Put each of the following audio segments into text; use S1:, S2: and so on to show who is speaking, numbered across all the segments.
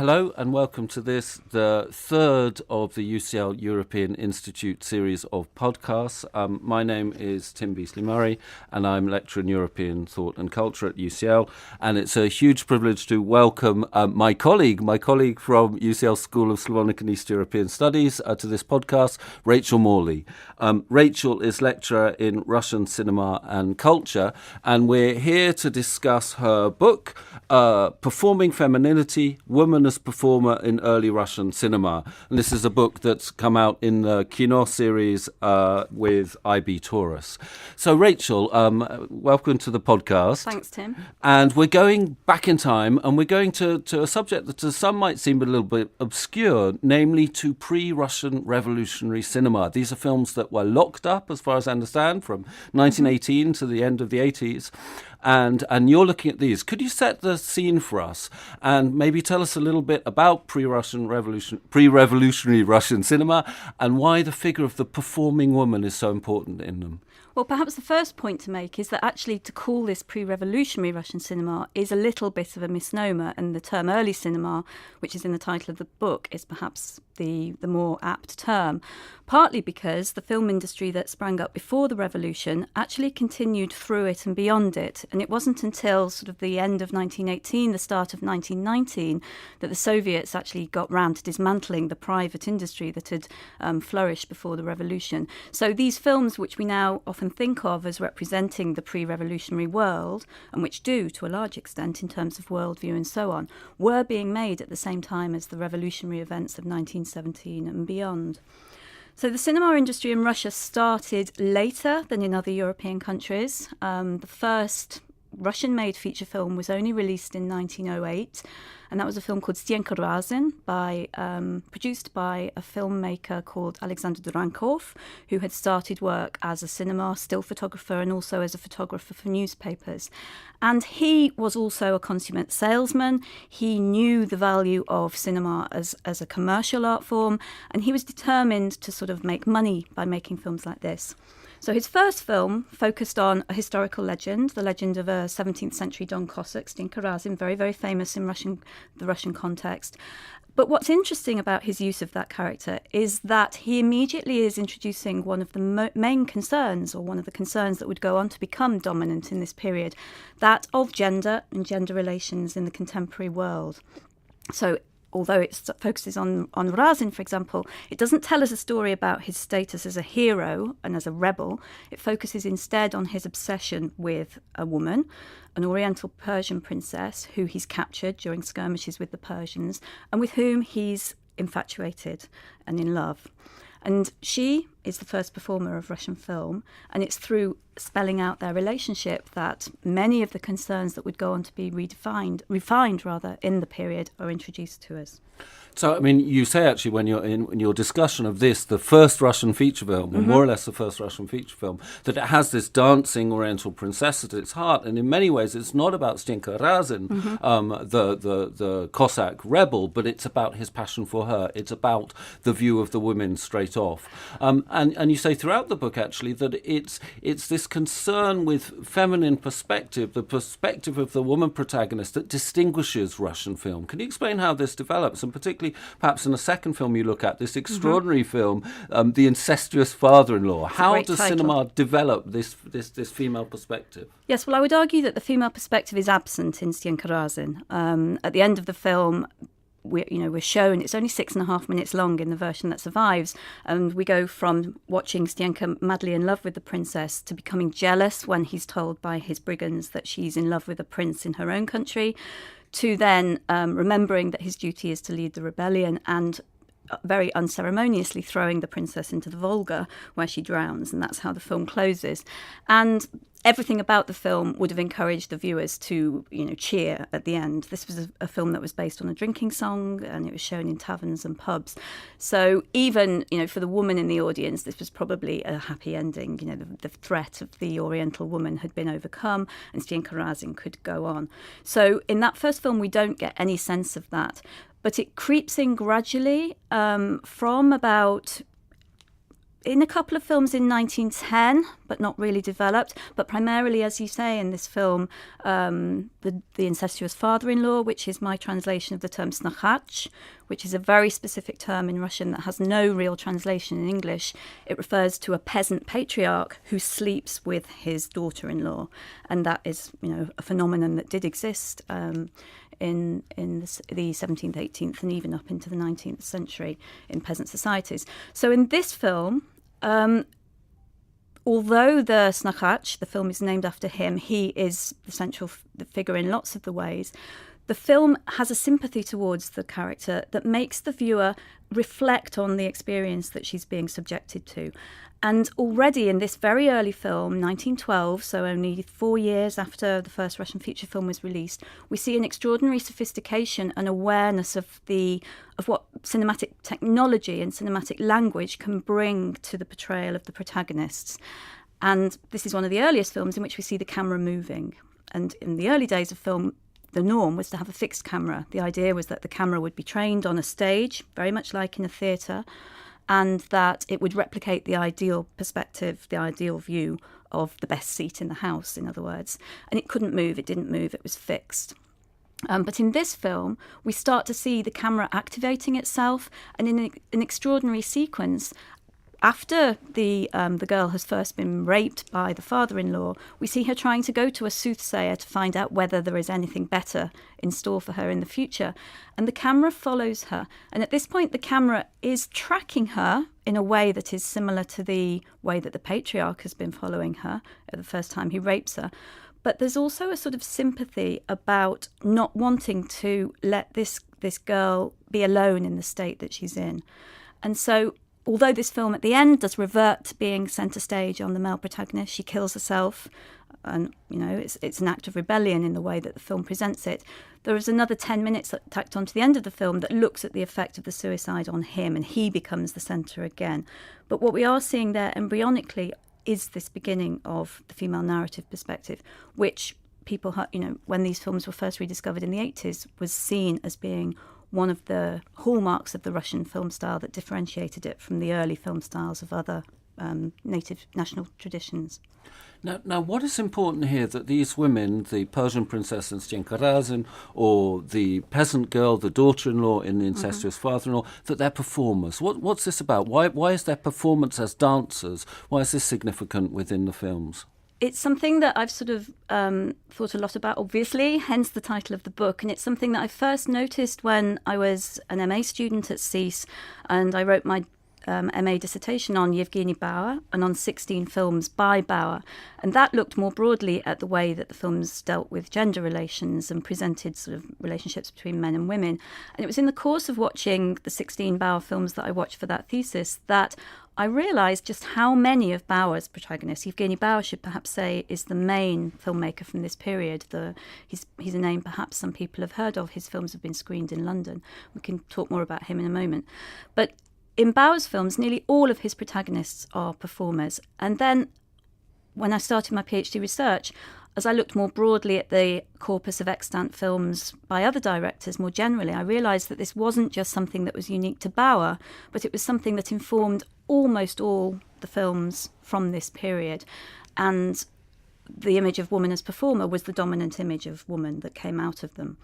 S1: Hello and welcome to the third of the UCL European Institute series of podcasts. My name is Tim Beasley-Murray and I'm lecturer in European Thought and Culture at UCL, and it's a huge privilege to welcome my colleague from UCL School of Slavonic and East European Studies to this podcast, Rachel Morley. Rachel is lecturer in Russian cinema and culture, and we're here to discuss her book, Performing Femininity, Woman as Performer in Early Russian Cinema. And this is a book that's come out in the Kino series with IB Taurus. So, Rachel, welcome to the podcast.
S2: Thanks, Tim.
S1: And we're going back in time, and we're going to a subject that to some might seem a little bit obscure, namely to pre-Russian revolutionary cinema. These are films that were locked up, as far as I understand, from 1918 to the end of the 80s. And you're looking at these. Could you set the scene for us and maybe tell us a little bit about pre-revolutionary Russian cinema and why the figure of the performing woman is so important in them?
S2: Well, perhaps the first point to make is that actually to call this pre-revolutionary Russian cinema is a little bit of a misnomer, and the term early cinema, which is in the title of the book, is perhaps the more apt term, partly because the film industry that sprang up before the revolution actually continued through it and beyond it. And it wasn't until sort of the end of 1918, the start of 1919, that the Soviets actually got round to dismantling the private industry that had flourished before the revolution. So these films, which we now often think of as representing the pre-revolutionary world, and which do to a large extent in terms of worldview and so on, were being made at the same time as the revolutionary events of 1917 and beyond. So the cinema industry in Russia started later than in other European countries. The first Russian-made feature film was only released in 1908, and that was a film called Stenka Razin, produced by a filmmaker called Alexander Durankov, who had started work as a cinema still photographer and also as a photographer for newspapers. And he was also a consummate salesman. He knew the value of cinema as a commercial art form, and he was determined to sort of make money by making films like this. So his first film focused on a historical legend, the legend of a 17th century Don Cossack, Stenka Razin, very, very famous in the Russian context. But what's interesting about his use of that character is that he immediately is introducing one of the main concerns, or one of the concerns that would go on to become dominant in this period, that of gender and gender relations in the contemporary world. So although it focuses on Razin, for example, it doesn't tell us a story about his status as a hero and as a rebel. It focuses instead on his obsession with a woman, an Oriental Persian princess who he's captured during skirmishes with the Persians and with whom he's infatuated and in love. And she is the first performer of Russian film, and it's through spelling out their relationship that many of the concerns that would go on to be refined in the period are introduced to us.
S1: So, I mean, you say actually when you're in your discussion of this, the first Russian feature film, or more or less the first Russian feature film, that it has this dancing Oriental princess at its heart, and in many ways it's not about Stenka Razin, the Cossack rebel, but it's about his passion for her. It's about the view of the women straight off. And you say throughout the book actually that it's this concern with feminine perspective, the perspective of the woman protagonist, that distinguishes Russian film. Can you explain how this develops, and particularly perhaps in the second film you look at, this extraordinary film, The Incestuous Father-in-Law. How does cinema develop this female perspective?
S2: Yes, well, I would argue that the female perspective is absent in Stenka Razin. At the end of the film, we're shown, it's only 6.5 minutes long in the version that survives, and we go from watching Stenka madly in love with the princess to becoming jealous when he's told by his brigands that she's in love with a prince in her own country, to then remembering that his duty is to lead the rebellion and very unceremoniously throwing the princess into the Volga where she drowns, and that's how the film closes. And everything about the film would have encouraged the viewers to, cheer at the end. This was a film that was based on a drinking song, and it was shown in taverns and pubs. So even, for the woman in the audience, this was probably a happy ending. The threat of the Oriental woman had been overcome, and Stenka Razin could go on. So in that first film, we don't get any sense of that. But it creeps in gradually from about in a couple of films in 1910, but not really developed. But primarily, as you say, in this film, the incestuous father-in-law, which is my translation of the term snachach, which is a very specific term in Russian that has no real translation in English. It refers to a peasant patriarch who sleeps with his daughter-in-law. And that is, a phenomenon that did exist in the 17th, 18th, and even up into the 19th century in peasant societies. So in this film, although the snachach, the film is named after him, he is the central figure in lots of the ways, the film has a sympathy towards the character that makes the viewer reflect on the experience that she's being subjected to. And already in this very early film, 1912, so only 4 years after the first Russian feature film was released, we see an extraordinary sophistication and awareness of what cinematic technology and cinematic language can bring to the portrayal of the protagonists. And this is one of the earliest films in which we see the camera moving. And in the early days of film, the norm was to have a fixed camera. The idea was that the camera would be trained on a stage, very much like in a theatre, and that it would replicate the ideal perspective, the ideal view of the best seat in the house, in other words. And it couldn't move, it didn't move, it was fixed. But in this film, we start to see the camera activating itself, and in an extraordinary sequence, after the girl has first been raped by the father-in-law, we see her trying to go to a soothsayer to find out whether there is anything better in store for her in the future. And the camera follows her. And at this point, the camera is tracking her in a way that is similar to the way that the patriarch has been following her at the first time he rapes her. But there's also a sort of sympathy about not wanting to let this girl be alone in the state that she's in. And so, although this film at the end does revert to being centre stage on the male protagonist, she kills herself, and it's an act of rebellion in the way that the film presents it. There is another 10 minutes tacked on to the end of the film that looks at the effect of the suicide on him, and he becomes the centre again. But what we are seeing there embryonically is this beginning of the female narrative perspective, which people, when these films were first rediscovered in the 80s, was seen as being one of the hallmarks of the Russian film style that differentiated it from the early film styles of other native national traditions.
S1: Now, what is important here that these women, the Persian princess in Stenka Razin, or the peasant girl, the daughter-in-law in the incestuous father-in-law, that they're performers? What's this about? Why is their performance as dancers? Why is this significant within the films?
S2: It's something that I've sort of thought a lot about, obviously, hence the title of the book. And it's something that I first noticed when I was an MA student at CEAS, and I wrote my MA dissertation on Yevgeny Bauer and on 16 films by Bauer. And that looked more broadly at the way that the films dealt with gender relations and presented sort of relationships between men and women. And it was in the course of watching the 16 Bauer films that I watched for that thesis that I realised just how many of Bauer's protagonists, Yevgeny Bauer should perhaps say, is the main filmmaker from this period. He's a name perhaps some people have heard of. His films have been screened in London. We can talk more about him in a moment. But in Bauer's films, nearly all of his protagonists are performers. And then when I started my PhD research, as I looked more broadly at the corpus of extant films by other directors more generally, I realised that this wasn't just something that was unique to Bauer, but it was something that informed almost all the films from this period. And the image of woman as performer was the dominant image of woman that came out of them.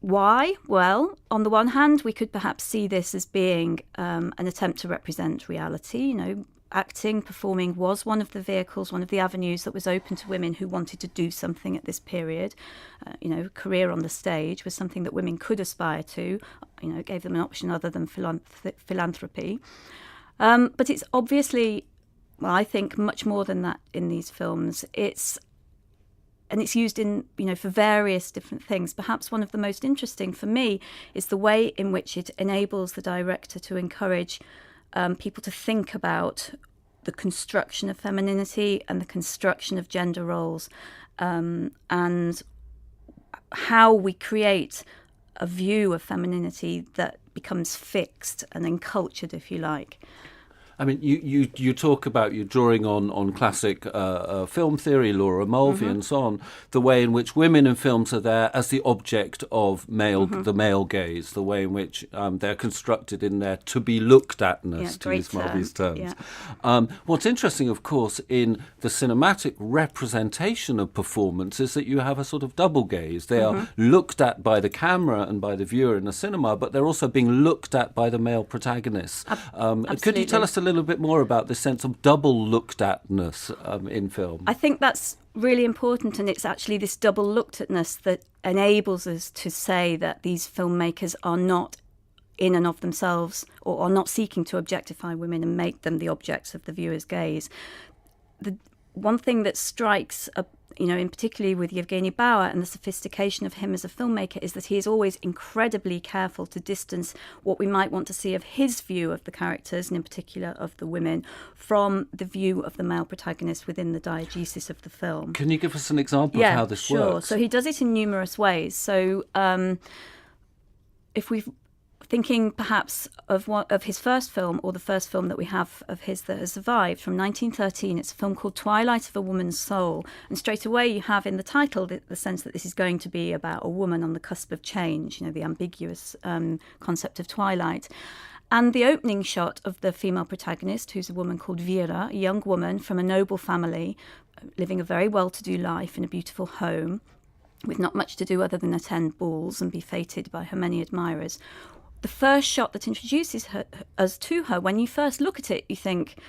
S2: Why? Well, on the one hand, we could perhaps see this as being an attempt to represent reality. Acting, performing was one of the vehicles, one of the avenues that was open to women who wanted to do something at this period. Career on the stage was something that women could aspire to. It gave them an option other than philanthropy. But it's obviously, I think, much more than that in these films. It's used in, for various different things. Perhaps one of the most interesting for me is the way in which it enables the director to encourage people to think about the construction of femininity and the construction of gender roles, and how we create a view of femininity that becomes fixed and encultured, if you like.
S1: I mean, you talk about you drawing on classic film theory, Laura Mulvey, and so on, the way in which women in films are there as the object of the male gaze, the way in which they're constructed in their to be looked atness, to use Mulvey's terms. Yeah. What's interesting, of course, in the cinematic representation of performance is that you have a sort of double gaze. They are looked at by the camera and by the viewer in a cinema, but they're also being looked at by the male protagonists. Could you tell us a little bit more about the sense of double looked atness in film?
S2: I think that's really important, and it's actually this double looked atness that enables us to say that these filmmakers are not in and of themselves, or are not seeking to objectify women and make them the objects of the viewer's gaze. The one thing that strikes in particularly with Yevgeny Bauer and the sophistication of him as a filmmaker, is that he is always incredibly careful to distance what we might want to see of his view of the characters, and in particular of the women, from the view of the male protagonist within the diegesis of the film.
S1: Can you give us an example of how this works?
S2: So he does it in numerous ways. So if we've thinking perhaps of his first film, or the first film that we have of his that has survived, from 1913. It's a film called Twilight of a Woman's Soul. And straight away you have in the title the sense that this is going to be about a woman on the cusp of change, the ambiguous concept of twilight. And the opening shot of the female protagonist, who's a woman called Vera, a young woman from a noble family, living a very well-to-do life in a beautiful home, with not much to do other than attend balls and be feted by her many admirers. The first shot that introduces us to her, when you first look at it, you think,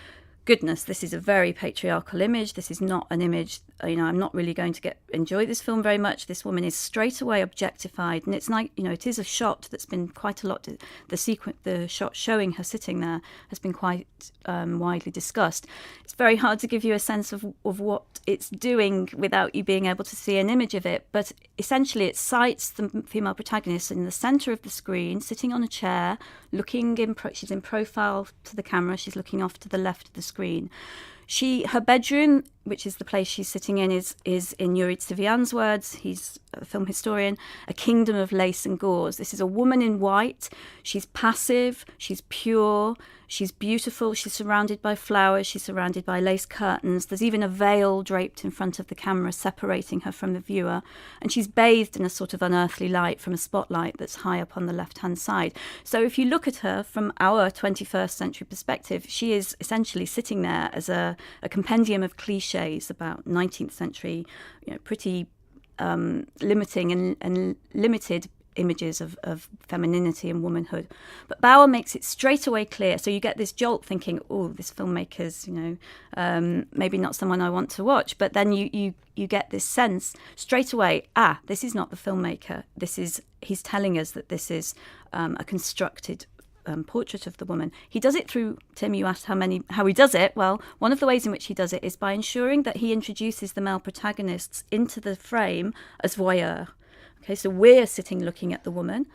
S2: goodness, this is a very patriarchal image. This is not an image, I'm not really going to enjoy this film very much. This woman is straight away objectified. And it's like, it is a shot that's been quite a lot, the shot showing her sitting there has been quite widely discussed. It's very hard to give you a sense of what it's doing without you being able to see an image of it. But essentially it sights the female protagonist in the centre of the screen, sitting on a chair, she's in profile to the camera, she's looking off to the left of the screen. Her bedroom, which is the place she's sitting in, is in Yuri Tsivian's words, he's a film historian, a kingdom of lace and gauze. This is a woman in white. She's passive, she's pure, she's beautiful, she's surrounded by flowers, she's surrounded by lace curtains. There's even a veil draped in front of the camera separating her from the viewer. And she's bathed in a sort of unearthly light from a spotlight that's high up on the left-hand side. So if you look at her from our 21st century perspective, she is essentially sitting there as a compendium of cliches about 19th century, pretty limiting and limited images of femininity and womanhood. But Bauer makes it straight away clear. So you get this jolt thinking, oh, this filmmaker's, maybe not someone I want to watch. But then you get this sense straight away, this is not the filmmaker. He's telling us that this is a constructed portrait of the woman. He does it through, Tim, you asked how he does it. Well, one of the ways in which he does it is by ensuring that he introduces the male protagonists into the frame as voyeur. Okay, so we're sitting looking at the woman,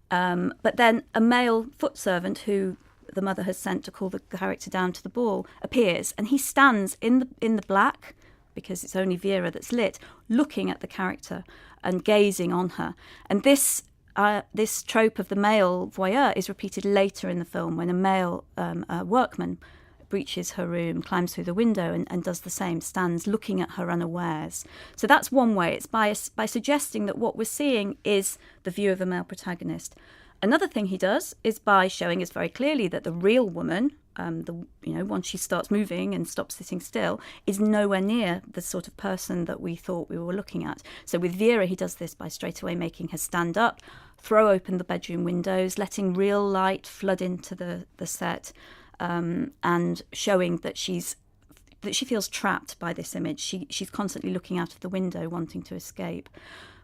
S2: but then a male foot servant who the mother has sent to call the character down to the ball appears, and he stands in the black, because it's only Vera that's lit, looking at the character and gazing on her. And this trope of the male voyeur is repeated later in the film when a male workman breaches her room, climbs through the window and does the same, stands looking at her unawares. So that's one way. It's by suggesting that what we're seeing is the view of a male protagonist. Another thing he does is by showing us very clearly that the real woman, once she starts moving and stops sitting still, is nowhere near the sort of person that we thought we were looking at. So with Vera, he does this by straight away making her stand up, throw open the bedroom windows, letting real light flood into the set, and showing that she feels trapped by this image. She's constantly looking out of the window, wanting to escape.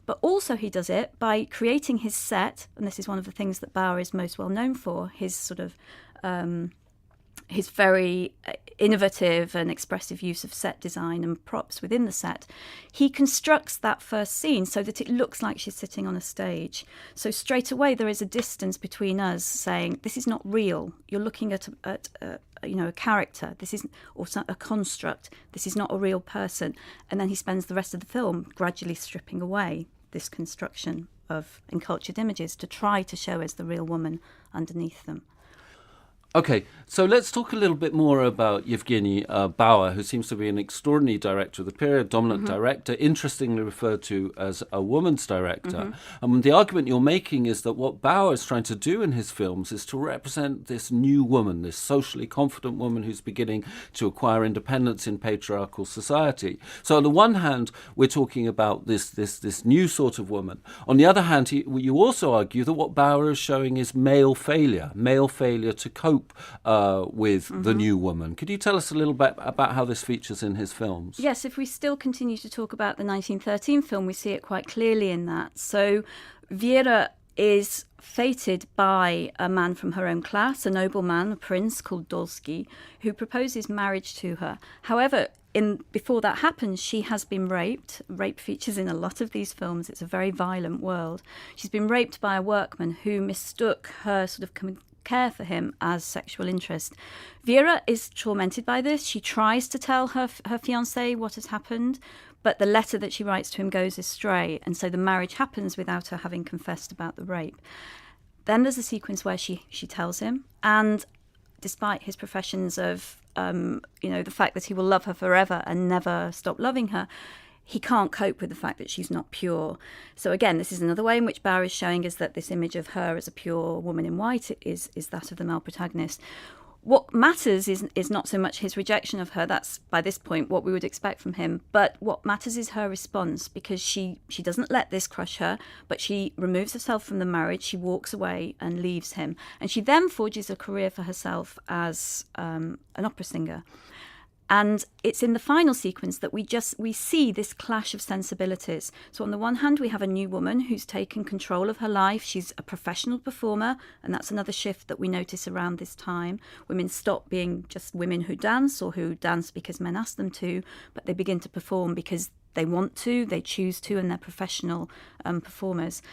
S2: But also he does it by creating his set, and this is one of the things that Bauer is most well known for, his sort of his very innovative and expressive use of set design and props within the set. He constructs that first scene so that it looks like she's sitting on a stage. So straight away there is a distance between us saying, this is not real. You're looking at a character. This is also a construct. This is not a real person. And then he spends the rest of the film gradually stripping away this construction of encultured images to try to show us the real woman underneath them.
S1: Okay, so let's talk a little bit more about Yevgeny Bauer, who seems to be an extraordinary director of the period, dominant director, interestingly referred to as a woman's director. The argument you're making is that what Bauer is trying to do in his films is to represent this new woman, this socially confident woman who's beginning to acquire independence in patriarchal society. So on the one hand, we're talking about this new sort of woman. On the other hand, you also argue that what Bauer is showing is male failure to cope with the new woman. Could you tell us a little bit about how this features in his films?
S2: Yes, if we still continue to talk about the 1913 film, we see it quite clearly in that. So Vera is fated by a man from her own class, a nobleman, a prince called Dolsky, who proposes marriage to her. However, before that happens, she has been raped. Rape features in a lot of these films. It's a very violent world. She's been raped by a workman who mistook her sort of care for him as sexual interest. Vera is tormented by this. She tries to tell her fiancé what has happened, but the letter that she writes to him goes astray, and so the marriage happens without her having confessed about the rape. Then there's a sequence where she tells him, and despite his professions of the fact that he will love her forever and never stop loving her, he can't cope with the fact that she's not pure. So again, this is another way in which Bauer is showing is that this image of her as a pure woman in white is that of the male protagonist. What matters is not so much his rejection of her. That's, by this point, what we would expect from him. But what matters is her response, because she doesn't let this crush her, but she removes herself from the marriage, she walks away and leaves him. And she then forges a career for herself as an opera singer. And it's in the final sequence that we see this clash of sensibilities. So on the one hand, we have a new woman who's taken control of her life. She's a professional performer, and that's another shift that we notice around this time. Women stop being just women who dance or who dance because men ask them to, but they begin to perform because they want to, they choose to, and they're professional performers.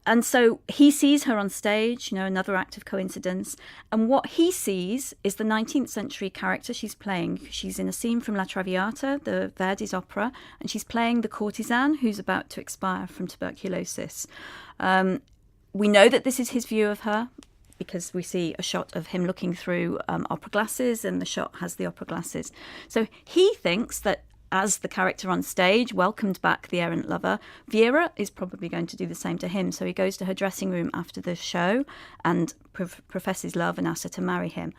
S2: And so he sees her on stage, another act of coincidence. And what he sees is the 19th century character she's playing. She's in a scene from La Traviata, the Verdi's opera, and she's playing the courtesan who's about to expire from tuberculosis. We know that this is his view of her because we see a shot of him looking through opera glasses, and the shot has the opera glasses. So he thinks that as the character on stage welcomed back the errant lover, Vera is probably going to do the same to him. So he goes to her dressing room after the show and professes love and asks her to marry him.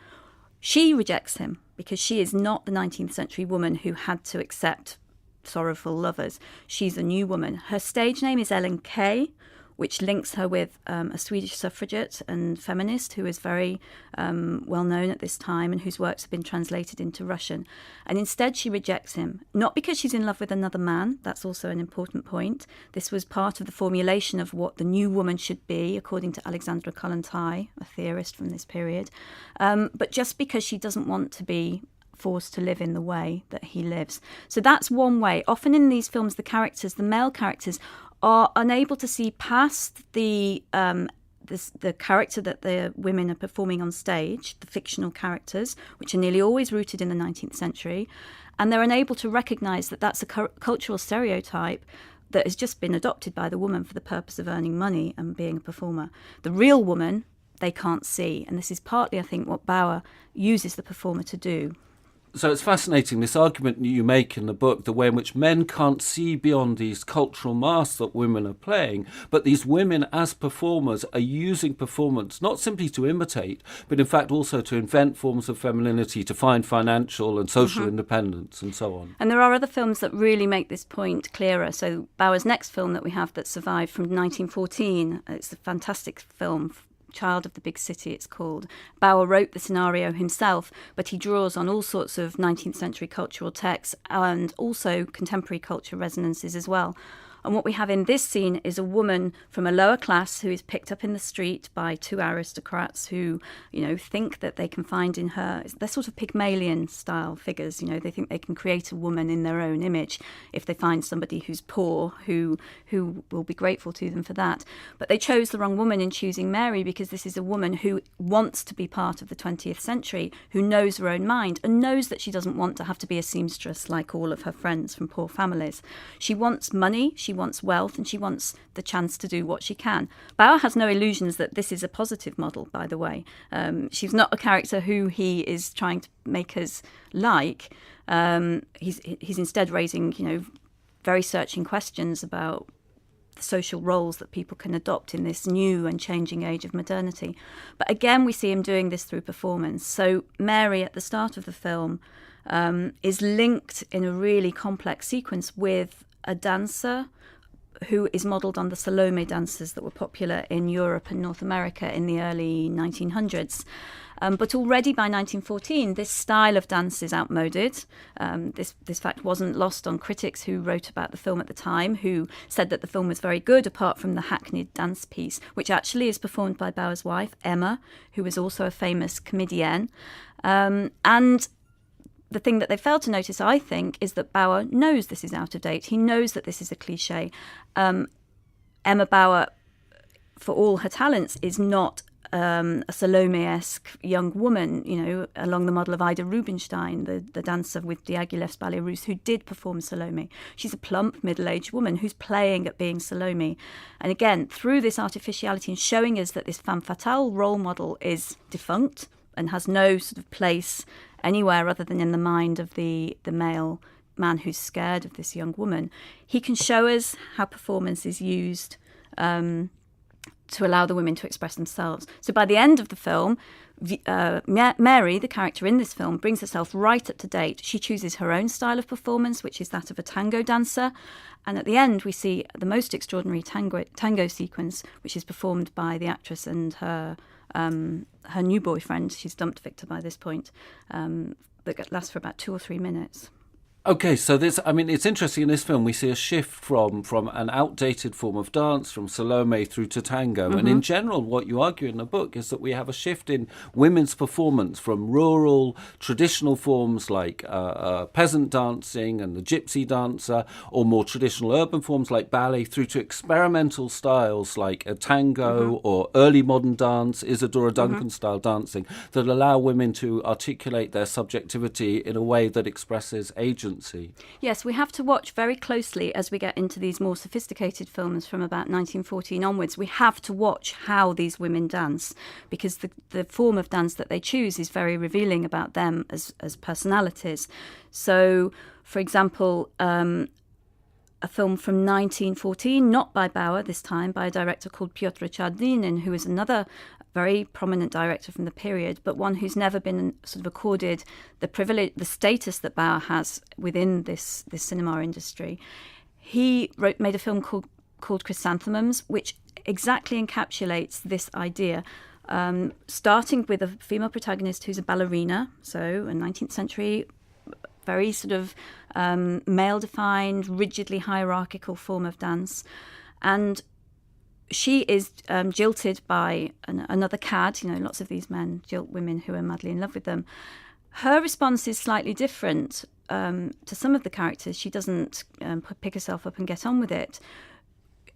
S2: She rejects him because she is not the 19th century woman who had to accept sorrowful lovers. She's a new woman. Her stage name is Ellen Key, which links her with a Swedish suffragette and feminist who is very well known at this time and whose works have been translated into Russian. And instead she rejects him, not because she's in love with another man. That's also an important point. This was part of the formulation of what the new woman should be, according to Alexandra Kollontai, a theorist from this period. But just because she doesn't want to be forced to live in the way that he lives. So that's one way. Often in these films, the male characters, are unable to see past the character that the women are performing on stage, the fictional characters, which are nearly always rooted in the 19th century, and they're unable to recognise that that's a cultural stereotype that has just been adopted by the woman for the purpose of earning money and being a performer. The real woman, they can't see, and this is partly, I think, what Bauer uses the performer to do.
S1: So it's fascinating, this argument you make in the book, the way in which men can't see beyond these cultural masks that women are playing, but these women as performers are using performance not simply to imitate, but in fact also to invent forms of femininity, to find financial and social independence and so on.
S2: And there are other films that really make this point clearer. So Bauer's next film that we have that survived from 1914, it's a fantastic film, Child of the Big City, it's called. Bauer wrote the scenario himself, but he draws on all sorts of 19th century cultural texts and also contemporary culture resonances as well. And what we have in this scene is a woman from a lower class who is picked up in the street by two aristocrats who, think that they can find in her, they're sort of Pygmalion style figures, they think they can create a woman in their own image if they find somebody who's poor, who will be grateful to them for that. But they chose the wrong woman in choosing Mary, because this is a woman who wants to be part of the 20th century, who knows her own mind and knows that she doesn't want to have to be a seamstress like all of her friends from poor families. She wants money. She she wants wealth, and she wants the chance to do what she can. Bauer has no illusions that this is a positive model, by the way. She's not a character who he is trying to make us like. He's instead raising, very searching questions about the social roles that people can adopt in this new and changing age of modernity. But again, we see him doing this through performance. So Mary, at the start of the film, is linked in a really complex sequence with a dancer who is modelled on the Salome dances that were popular in Europe and North America in the early 1900s. But already by 1914, this style of dance is outmoded. This fact wasn't lost on critics who wrote about the film at the time, who said that the film was very good, apart from the hackneyed dance piece, which actually is performed by Bauer's wife, Emma, who was also a famous comedienne. And the thing that they failed to notice, I think, is that Bauer knows this is out of date. He knows that this is a cliche. Emma Bauer, for all her talents, is not a Salome-esque young woman, along the model of Ida Rubinstein, the dancer with Diaghilev's Ballet Russe, who did perform Salome. She's a plump, middle-aged woman who's playing at being Salome. And again, through this artificiality and showing us that this femme fatale role model is defunct and has no sort of place anywhere other than in the mind of the male man who's scared of this young woman, he can show us how performance is used to allow the women to express themselves. So by the end of the film, Mary, the character in this film, brings herself right up to date. She chooses her own style of performance, which is that of a tango dancer. And at the end, we see the most extraordinary tango sequence, which is performed by the actress and her new boyfriend. She's dumped Victor by this point. That lasts for about 2 or 3 minutes.
S1: Okay, so it's interesting. In this film, we see a shift from an outdated form of dance, from Salome through to tango. And in general, what you argue in the book is that we have a shift in women's performance from rural, traditional forms like peasant dancing and the gypsy dancer, or more traditional urban forms like ballet, through to experimental styles like a tango or early modern dance, Isadora Duncan-style dancing, that allow women to articulate their subjectivity in a way that expresses agency.
S2: Yes, we have to watch very closely as we get into these more sophisticated films from about 1914 onwards. We have to watch how these women dance, because the form of dance that they choose is very revealing about them as personalities. So, for example, a film from 1914, not by Bauer this time, by a director called Piotr Chardinin, who is another very prominent director from the period, but one who's never been sort of accorded the privilege, the status that Bauer has within this cinema industry. He made a film called Chrysanthemums, which exactly encapsulates this idea, starting with a female protagonist who's a ballerina, so a 19th century, very sort of male-defined, rigidly hierarchical form of dance. And she is jilted by another cad. Lots of these men jilt women who are madly in love with them. Her response is slightly different to some of the characters. She doesn't pick herself up and get on with it.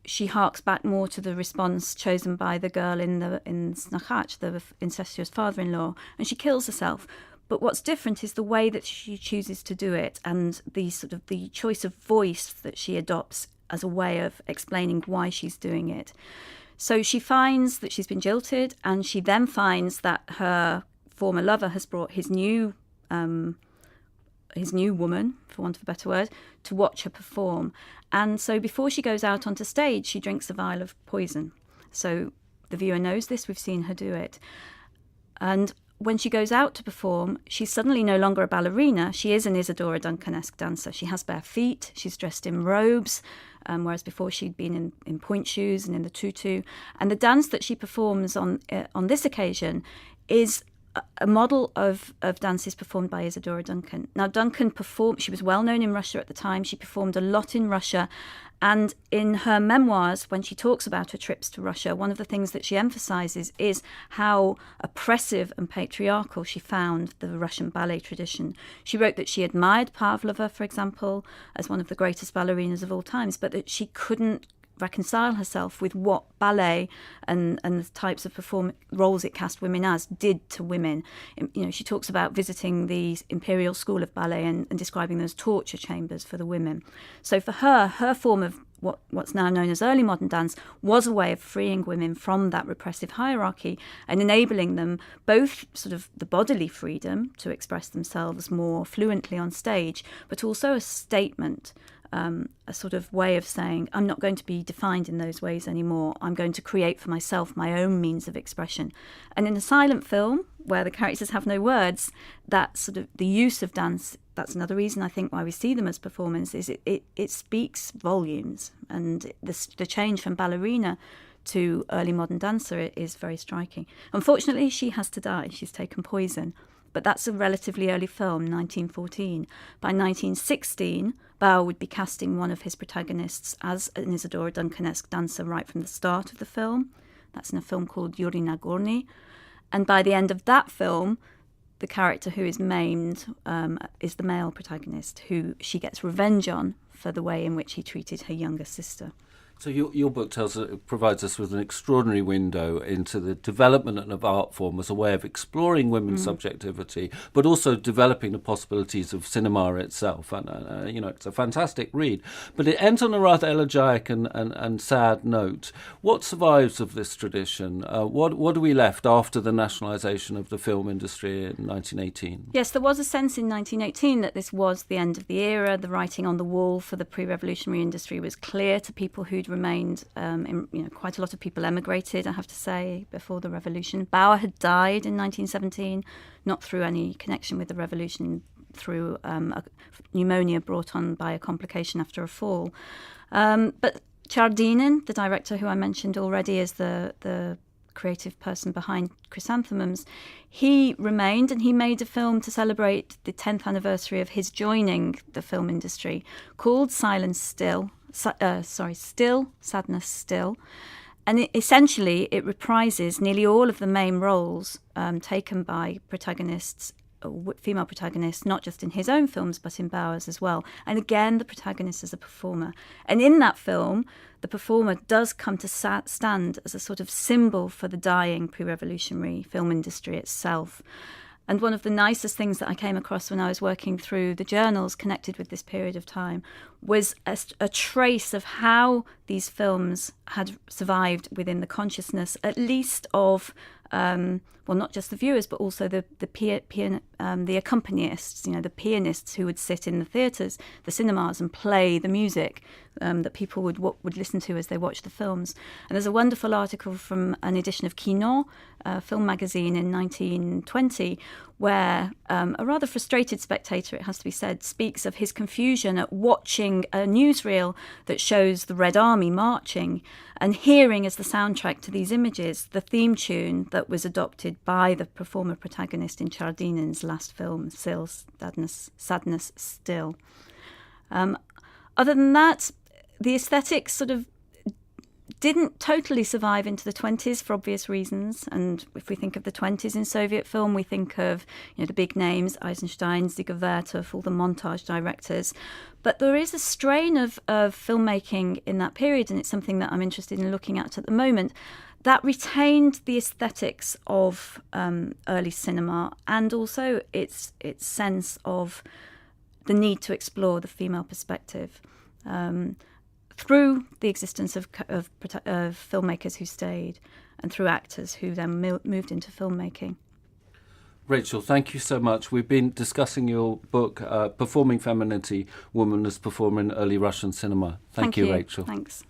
S2: She harks back more to the response chosen by the girl in Snachach, the incestuous father-in-law, and she kills herself. But what's different is the way that she chooses to do it, and the choice of voice that she adopts as a way of explaining why she's doing it. So she finds that she's been jilted, and she then finds that her former lover has brought his new woman, for want of a better word, to watch her perform. And so before she goes out onto stage, she drinks a vial of poison. So the viewer knows this, we've seen her do it. And when she goes out to perform, she's suddenly no longer a ballerina. She is an Isadora Duncan-esque dancer. She has bare feet, she's dressed in robes, whereas before she'd been in point shoes and in the tutu. And the dance that she performs on this occasion is a model of dances performed by Isadora Duncan. Now, Duncan she was well known in Russia at the time. She performed a lot in Russia. And in her memoirs, when she talks about her trips to Russia, one of the things that she emphasizes is how oppressive and patriarchal she found the Russian ballet tradition. She wrote that she admired Pavlova, for example, as one of the greatest ballerinas of all times, but that she couldn't reconcile herself with what ballet and the types of roles it cast women as did to women. She talks about visiting the Imperial School of Ballet and describing them as torture chambers for the women. So for her form of what's now known as early modern dance was a way of freeing women from that repressive hierarchy and enabling them both sort of the bodily freedom to express themselves more fluently on stage, but also a statement, a sort of way of saying, I'm not going to be defined in those ways anymore. I'm going to create for myself my own means of expression. And in a silent film, where the characters have no words, that sort of the use of dance, that's another reason I think why we see them as performers, is it speaks volumes. And the change from ballerina to early modern dancer is very striking. Unfortunately, she has to die. She's taken poison. But that's a relatively early film, 1914. By 1916, Bauer would be casting one of his protagonists as an Isadora Duncan-esque dancer right from the start of the film. That's in a film called Yuri Nagorny. And by the end of that film, the character who is maimed is the male protagonist, who she gets revenge on for the way in which he treated her younger sister.
S1: So your book provides us with an extraordinary window into the development of art form as a way of exploring women's subjectivity, but also developing the possibilities of cinema itself. And it's a fantastic read. But it ends on a rather elegiac and sad note. What survives of this tradition? What are we left after the nationalisation of the film industry in 1918?
S2: Yes, there was a sense in 1918 that this was the end of the era. The writing on the wall for the pre-revolutionary industry was clear to people who'd remained, quite a lot of people emigrated, I have to say, before the revolution. Bauer had died in 1917, not through any connection with the revolution, through a pneumonia brought on by a complication after a fall. But Chardinin, the director who I mentioned already as the creative person behind Chrysanthemums, he remained and he made a film to celebrate the 10th anniversary of his joining the film industry called Still, Sadness Still. And essentially it reprises nearly all of the main roles taken by female protagonists, not just in his own films, but in Bauer's as well. And again, the protagonist is a performer. And in that film, the performer does come to stand as a sort of symbol for the dying pre-revolutionary film industry itself. And one of the nicest things that I came across when I was working through the journals connected with this period of time was a trace of how these films had survived within the consciousness, at least of, not just the viewers, but also the accompanists, the pianists who would sit in the theatres, the cinemas, and play the music that people would listen to as they watched the films. And there's a wonderful article from an edition of Kino, a film magazine in 1920, where a rather frustrated spectator, it has to be said, speaks of his confusion at watching a newsreel that shows the Red Army marching and hearing as the soundtrack to these images the theme tune that was adopted by the performer protagonist in Chardinin's last film, Sadness Still. Other than that, the aesthetics sort of didn't totally survive into the 20s for obvious reasons. And if we think of the 20s in Soviet film, we think of the big names, Eisenstein, Dziga Vertov, all the montage directors. But there is a strain of filmmaking in that period, and it's something that I'm interested in looking at the moment, that retained the aesthetics of early cinema and also its sense of the need to explore the female perspective. Through the existence of filmmakers who stayed and through actors who then moved into filmmaking.
S1: Rachel, thank you so much. We've been discussing your book, Performing Femininity, Woman as Performer in Early Russian Cinema. Thank you, Rachel.
S2: Thanks.